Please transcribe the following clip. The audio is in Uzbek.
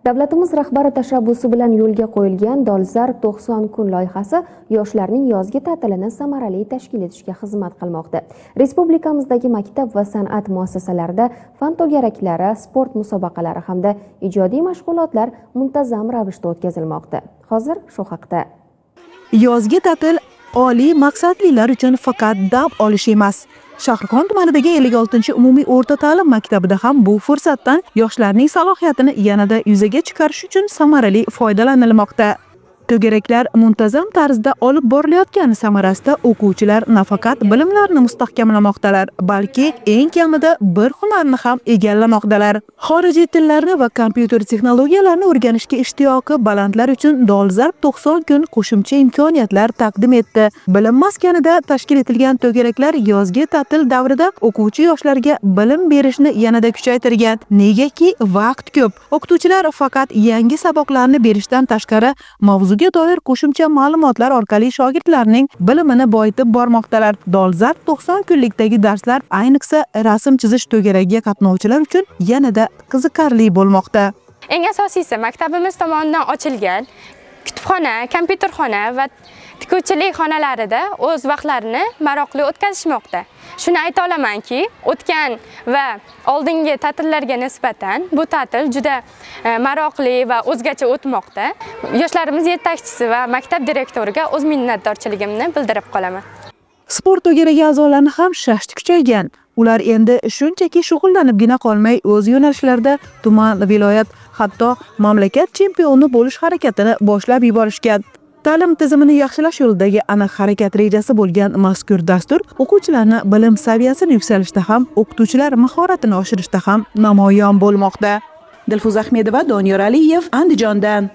Davlatimiz rahbari tashabbusi bilan yo'lga qo'yilgan Dolzarb 90 kun loyihasi yoshlarning yozgi ta'tilini samarali tashkil etishga xizmat qilmoqda. Respublikamizdagi maktab va san'at muassasalarida fan to'garaklari, sport musobaqalari hamda ijodiy mashg'ulotlar muntazam ravishda o'tkazilmoqda. Hozir shu haqda. Yozgi ta'til oliy maqsadlilar uchun faqat dam olish emas. Shahrixon tumanidagi 56 umumiy o'rta ta'lim maktabida ham bu fursatdan yoshlarning salohiyatini yanada yuzaga chiqarish uchun samarali foydalanilmoqda. To'garaklar muntazam tarzda olib borilayotgan samarasida o'quvchilar nafaqat bilimlarini mustahkamlamoqdalar, balki eng kamida bir hunarni ham egallamoqdalar. Xorijiy tillarni va kompyuter texnologiyalarini o'rganishga ishtiyoqi balandlar uchun Dolzarb 90 kun qo'shimcha imkoniyatlar taqdim etdi. Bilim maskanida tashkil etilgan to'garaklar yozgi ta'til davrida o'quvchi yoshlarga bilim berishni yanada kuchaytirgan. Negaki vaqt ko'p. O'qituvchilar faqat yangi saboqlarni berishdan tashqari mavzu doir qo'shimcha ma'lumotlar orqali shogirdlarning bilimini boyitib bormoqdalar. Dolzarb 90 kunlikdagi darslar ayniqsa rasm chizish to'garagiga qatnovchilar uchun yanada qiziqarli bo'lmoqda. Eng asosiysi maktabimiz tomonidan ochilgan kutubxona, kompyuterxona va tikuvchilik xonalarida o'z vaqtlarini maroqli o'tkazishmoqda. Shuni ayta olamanki, o'tgan va oldingi ta'tillarga nisbatan bu ta'til juda maroqli va o'zgacha o'tmoqda. Yoshlarimiz yetakchisi va maktab direktoriga o'z minnatdorchiligimni bildirib qolaman. Sport to'garagi a'zolarini ham shashti kuchaygan. Ular endi shunchaki shug'ullanibgina qolmay, o'z yo'nalishlarida tuman, viloyat, hatto mamlakat chempioni bo'lish harakatini boshlab yuborishgan. Ta'lim tizimini yaxshilash yo'lidagi aniq harakat rejasi bo'lgan mazkur dastur o'quvchilarning bilim saviyasini yuksalishda ham, o'qituvchilar mahoratini oshirishda ham namoyon bo'lmoqda. Dilfuz Ahmedova, Doniyor Aliyev, Andijondan.